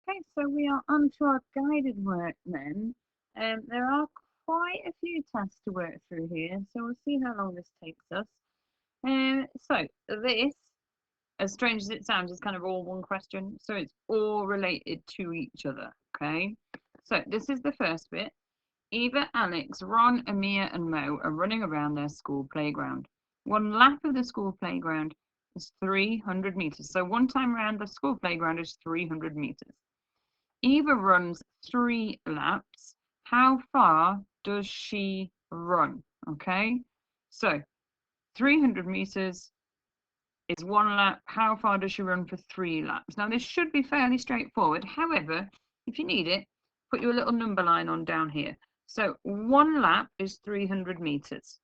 Okay, so we are on to our guided work then. There are quite a few tasks to work through here, so we'll see how long this takes us. So this, as strange as it sounds, is kind of all one question, so it's all related to each other, okay? So this is the first bit. Eva, Alex, Ron, Amir and Mo are running around their school playground. One lap of the school playground is 300 meters. So one time around the school playground is 300 meters. Eva runs 3 laps. How far does she run? Okay, so 300 meters is 1 lap. How far does she run for 3 laps? Now, this should be fairly straightforward. However, if you need it, put your little number line on down here. So 1 lap is 300 meters.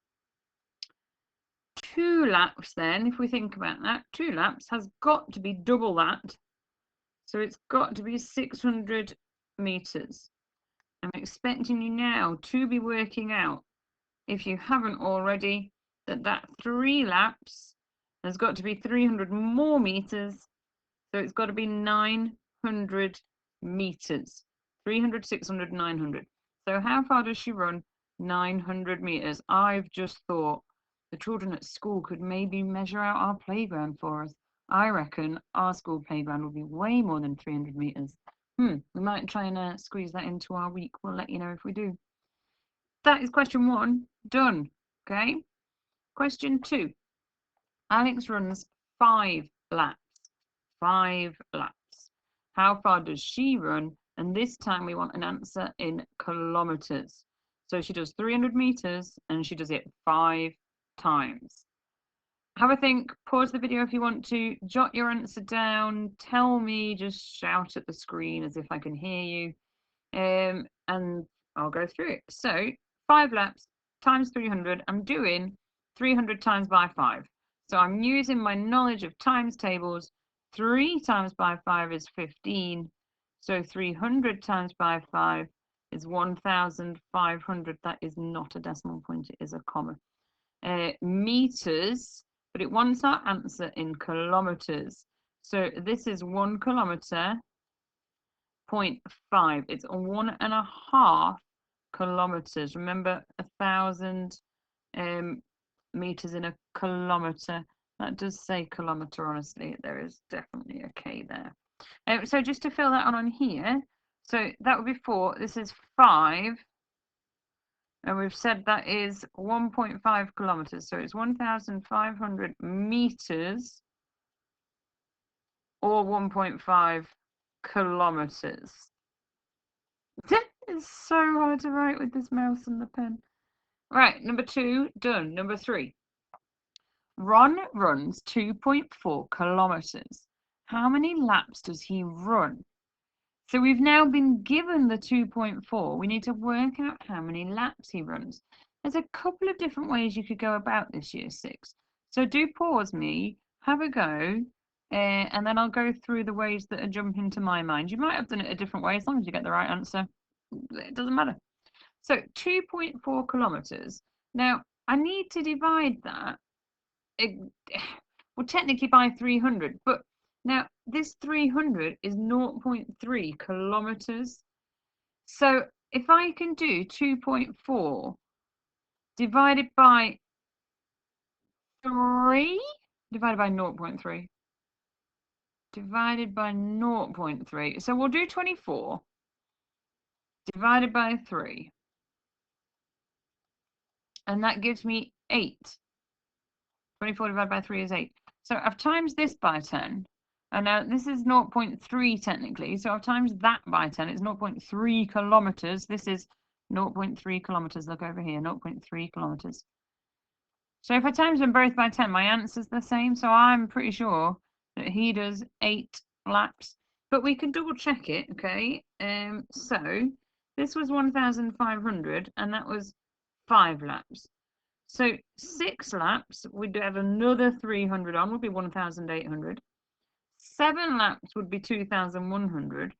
2 laps then, if we think about that, 2 laps has got to be double that. So it's got to be 600 meters. I'm expecting you now to be working out, if you haven't already, that 3 laps has got to be 300 more meters. So it's got to be 900 meters. 300, 600, 900. So how far does she run? 900 meters. I've just thought the children at school could maybe measure out our playground for us. I reckon our school playground will be way more than 300 meters. We might try and squeeze that into our week. We'll let you know if we do. That is question 1 done. Okay. Question 2. Alex runs 5 laps. 5 laps. How far does she run? And this time we want an answer in kilometers. So she does 300 meters and she does it 5 times. Have a think, pause the video if you want to, jot your answer down, tell me, just shout at the screen as if I can hear you, and I'll go through it. So 5 laps times 300, I'm doing 300 times by 5. So I'm using my knowledge of times tables. 3 times by 5 is 15. So 300 times by 5 is 1,500. That is not a decimal point, it is a comma. Meters, but it wants our answer in kilometers. So this is 1 kilometer, 0.5. It's 1.5 kilometers. Remember, 1,000 meters in a kilometer. That does say kilometer, honestly. There is definitely a K there. So just to fill that on here, so that would be 4. This is 5. And we've said that is 1.5 kilometers. So it's 1,500 meters or 1.5 kilometers. It's so hard to write with this mouse and the pen. Right, number 2, done. Number 3. Ron runs 2.4 kilometers. How many laps does he run? So we've now been given the 2.4. We need to work out how many laps he runs. There's a couple of different ways you could go about this, year 6. So do pause me, have a go, and then I'll go through the ways that are jumping to my mind. You might have done it a different way, as long as you get the right answer. It doesn't matter. So 2.4 kilometers. Now, I need to divide that, well, technically by 300, but now this 300 is 0.3 kilometers. So if I can do 2.4 divided by 3, divided by 0.3, divided by 0.3. So we'll do 24 divided by 3. And that gives me 8. 24 divided by 3 is 8. So I've times this by 10. And now this is 0.3 technically. So I've times that by 10. It's 0.3 kilometers. This is 0.3 kilometers. Look over here, 0.3 kilometers. So if I times them both by 10, my answer's the same. So I'm pretty sure that he does 8 laps. But we can double check it, okay? So this was 1,500 and that was 5 laps. So 6 laps, we'd have another 300 on, would be 1,800. 7 laps would be 2,100.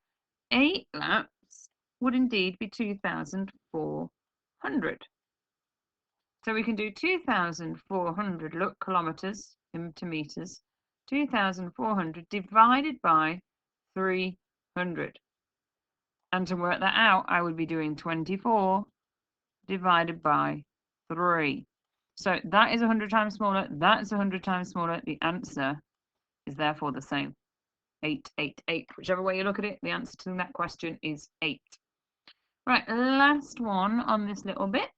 8 laps would indeed be 2,400. So we can do 2,400, look, kilometers into meters. 2,400 divided by 300. And to work that out, I would be doing 24 divided by 3. So that is 100 times smaller. That's 100 times smaller. The answer is therefore the same. 8, 8, 8. Whichever way you look at it, the answer to that question is 8. Right, last one on this little bit.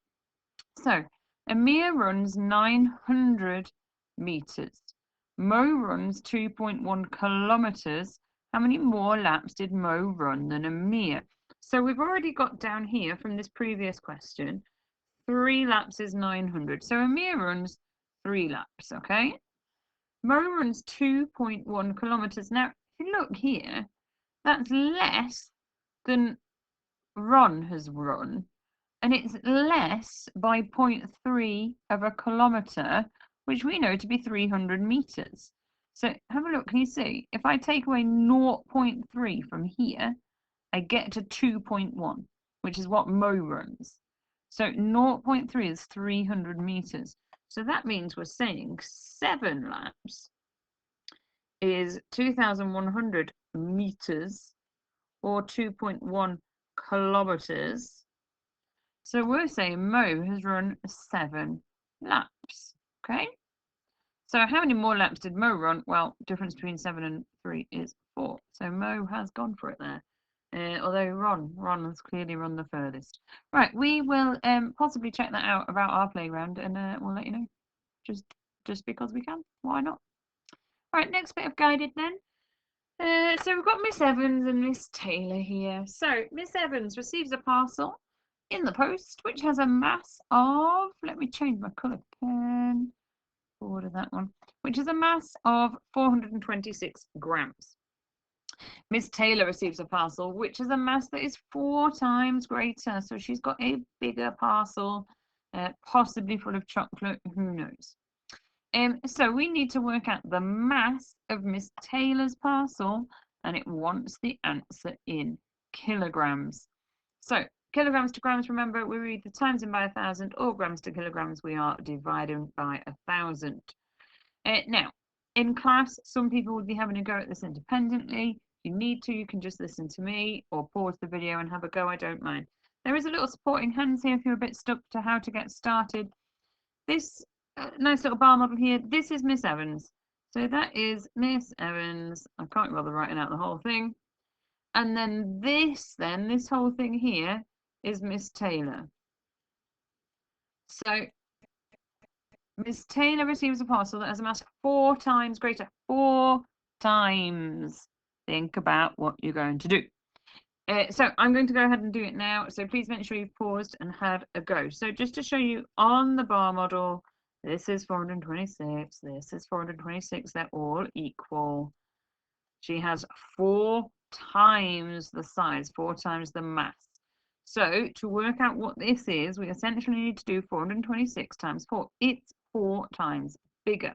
So, Amir runs 900 meters. Mo runs 2.1 kilometers. How many more laps did Mo run than Amir? So we've already got down here from this previous question, 3 laps is 900. So Amir runs 3 laps, okay? Mo runs 2.1 kilometers. Now, if you look here, that's less than Ron has run, and it's less by 0.3 of a kilometre, which we know to be 300 metres. So have a look, can you see? If I take away 0.3 from here, I get to 2.1, which is what Mo runs. So 0.3 is 300 metres. So that means we're saying 7 laps is 2,100 metres, or 2.1 kilometres. So we're saying Mo has run 7 laps, okay? So how many more laps did Mo run? Well, difference between 7 and 3 is 4. So Mo has gone for it there. Although Ron has clearly run the furthest. Right, we will possibly check that out about our playground, and we'll let you know. Just because we can. Why not? Right, next bit of guided then. So we've got Miss Evans and Miss Taylor here. So Miss Evans receives a parcel in the post which has a mass of, let me change my colour pen, forward of that one, which is a mass of 426 grams. Miss Taylor receives a parcel which has a mass that is 4 times greater. So she's got a bigger parcel, possibly full of chocolate, who knows. So we need to work out the mass of Miss Taylor's parcel, and it wants the answer in kilograms. So kilograms to grams, remember, we're either times in by 1,000 or grams to kilograms, we are dividing by 1,000. Now, in class, some people would be having a go at this independently. If you need to, you can just listen to me or pause the video and have a go, I don't mind. There is a little supporting hands here if you're a bit stuck to how to get started. This nice little bar model here, this is Miss Evans. So that is Miss Evans. I can't bother writing out the whole thing. And then this whole thing here is Miss Taylor. So Miss Taylor receives a parcel that has a mass 4 times greater. 4 times. Think about what you're going to do. So I'm going to go ahead and do it now. So please make sure you've paused and had a go. So just to show you on the bar model, this is 426, this is 426, they're all equal. She has 4 times the size, 4 times the mass. So to work out what this is, we essentially need to do 426 times 4. It's 4 times bigger.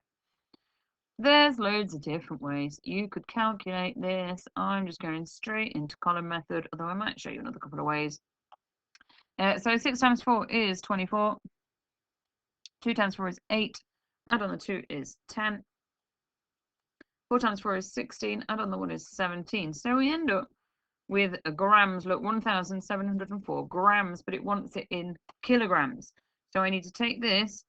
There's loads of different ways you could calculate this. I'm just going straight into column method, although I might show you another couple of ways. So 6 times 4 is 24. 2 times 4 is 8. Add on the 2 is 10. 4 times 4 is 16. Add on the 1 is 17. So we end up with grams. Look, 1,704 grams, but it wants it in kilograms. So I need to take this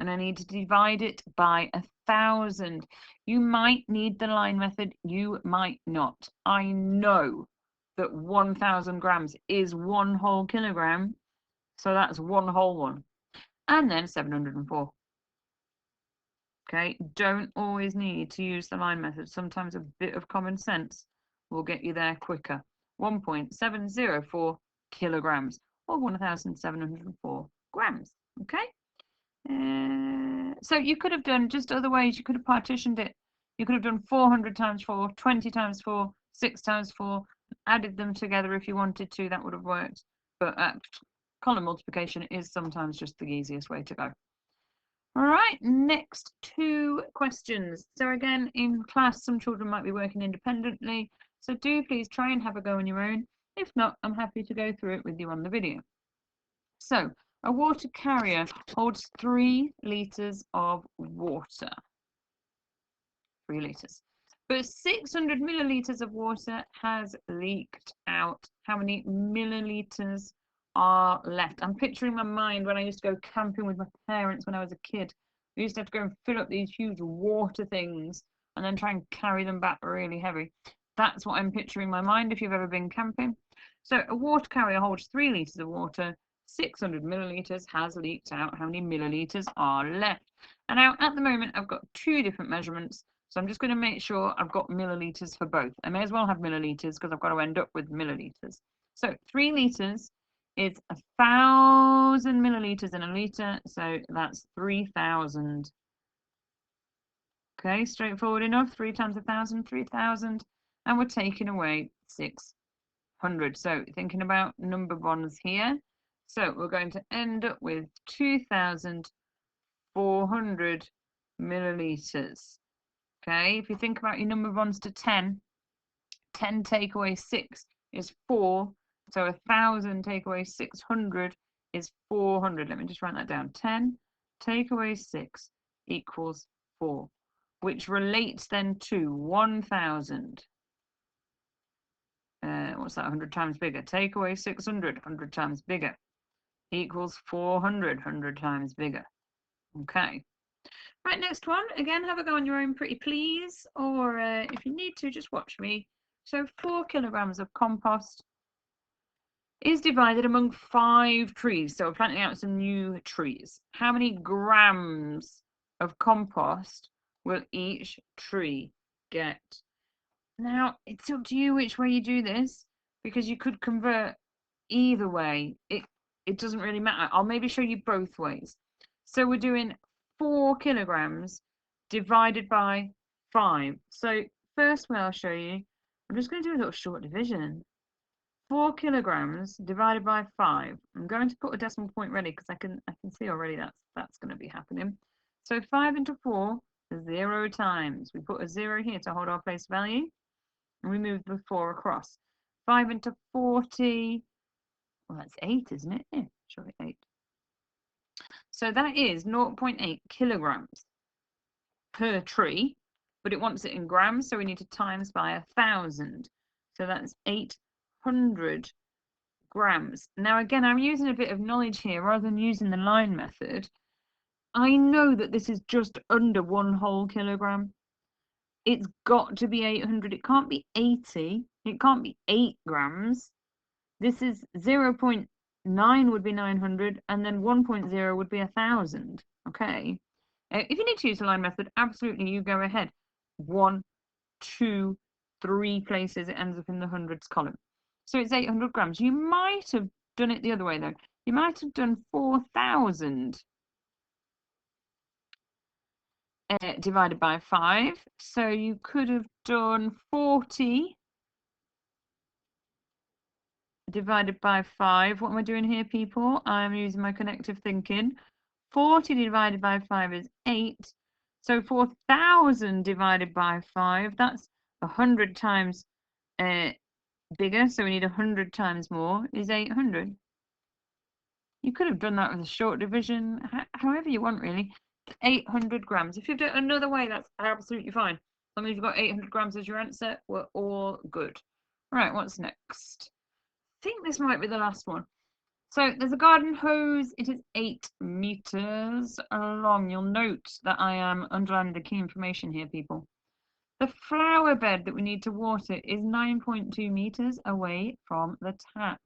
and I need to divide it by 1,000. You might need the line method, you might not. I know that 1,000 grams is 1 whole kilogram, so that's 1 whole one. And then 704. Okay, don't always need to use the line method. Sometimes a bit of common sense will get you there quicker. 1.704 kilograms, or 1,704 grams. Okay. So you could have done just other ways. You could have partitioned it. You could have done 400 times 4, 20 times 4, 6 times 4, added them together if you wanted to. That would have worked. But column multiplication is sometimes just the easiest way to go. All right, next 2 questions. So again, in class, some children might be working independently. So do please try and have a go on your own. If not, I'm happy to go through it with you on the video. So a water carrier holds 3 litres of water. 3 litres. But 600 millilitres of water has leaked out. How many millilitres are left? I'm picturing my mind when I used to go camping with my parents when I was a kid. We used to have to go and fill up these huge water things and then try and carry them back really heavy. That's what I'm picturing in my mind if you've ever been camping. So a water carrier holds 3 litres of water. 600 millilitres has leaked out. How many millilitres are left? And now at the moment I've got 2 different measurements. So I'm just going to make sure I've got millilitres for both. I may as well have millilitres because I've got to end up with millilitres. So 3 litres is 1,000 millilitres in a litre. So that's 3,000. Okay, straightforward enough. 3 times 1,000, 3,000. And we're taking away 600. So thinking about number bonds here. So we're going to end up with 2,400 millilitres. Okay, if you think about your number bonds to 10, 10 take away 6 is 4. So 1,000 take away 600 is 400. Let me just write that down. 10 take away 6 equals 4, which relates then to 1,000. What's that? 100 times bigger. Take away 600, 100 times bigger, equals 400, 100 times bigger. Okay. Right, next one. Again, have a go on your own, pretty please. Or if you need to, just watch me. So 4 kilograms of compost is divided among 5 trees. So we're planting out some new trees. How many grams of compost will each tree get? Now, it's up to you which way you do this, because you could convert either way. It doesn't really matter. I'll maybe show you both ways. So we're doing 4 kilograms divided by 5. So first way I'll show you, I'm just going to do a little short division. 4 kilograms divided by 5. I'm going to put a decimal point ready because I can see already that's going to be happening. So 5 into 4 is 0 times. We put a 0 here to hold our place value, and we move the 4 across. 5 into 40. Well, that's 8, isn't it? Yeah, sure, 8. So that is 0.8 kilograms per tree, but it wants it in grams, so we need to times by 1,000. So that's 800 grams. Now, again, I'm using a bit of knowledge here rather than using the line method. I know that this is just under 1 whole kilogram. It's got to be 800. It can't be 80. It can't be 8 grams. This is 0.9 would be 900, and then 1.0 would be 1,000. Okay. If you need to use the line method, absolutely, you go ahead. 1, 2, 3 places, it ends up in the hundreds column. So it's 800 grams. You might have done it the other way, though. You might have done 4,000 divided by 5. So you could have done 40 divided by 5. What am I doing here, people? I'm using my connective thinking. 40 divided by 5 is 8. So 4,000 divided by 5, that's 100 times bigger. So we need 100 times more, is 800. You could have done that with a short division, however you want, really. 800 grams. If you've done it another way, that's absolutely fine. As long as you've got 800 grams as your answer, we're all good. Right, what's next? I think this might be the last one. So there's a garden hose. It is 8 meters long. You'll note that I am underlining the key information here, people. The flower bed that we need to water is 9.2 meters away from the tap.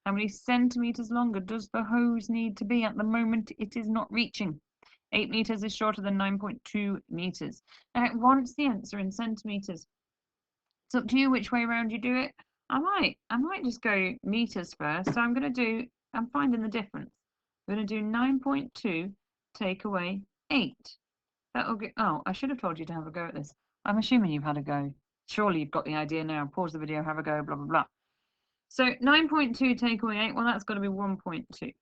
How many centimeters longer does the hose need to be? At the moment, it is not reaching. 8 meters is shorter than 9.2 meters. Now, it wants the answer in centimeters. It's up to you which way around you do it. I might just go meters first. So I'm finding the difference. I'm going to do 9.2 take away 8. That'll get, oh, I should have told you to have a go at this. I'm assuming you've had a go. Surely you've got the idea now. Pause the video, have a go, blah, blah, blah. So 9.2 take away 8, well, that's got to be 1.2.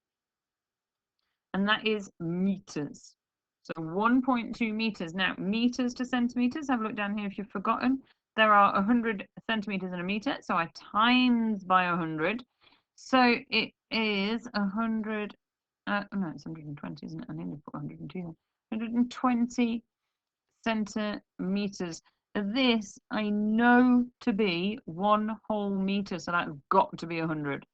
And that is meters. So 1.2 meters. Now, meters to centimeters, have a look down here if you've forgotten. There are 100 centimeters in a meter, so I times by 100. So it is 100, no, it's 120, isn't it? I nearly put 102 there. 120 centimeters. This I know to be 1 whole meter, so that's got to be 100.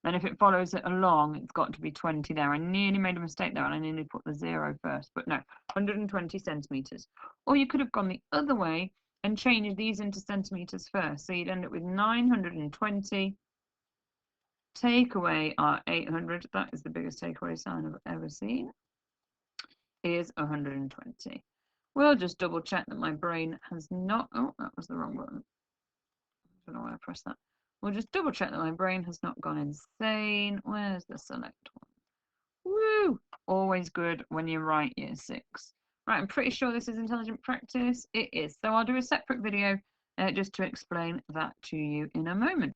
And if it follows it along, it's got to be 20 there. I nearly made a mistake there and I nearly put the 0 first, but no, 120 centimeters. Or you could have gone the other way and changed these into centimeters first. So you'd end up with 920. Take away our 800. That is the biggest takeaway sign I've ever seen. Is 120. We'll just double check that my brain has not. Oh, that was the wrong button. I don't know why I pressed that. We'll just double check that my brain has not gone insane. Where's the select one? Woo! Always good when you write year 6. Right, I'm pretty sure this is intelligent practice. It is. So I'll do a separate video just to explain that to you in a moment.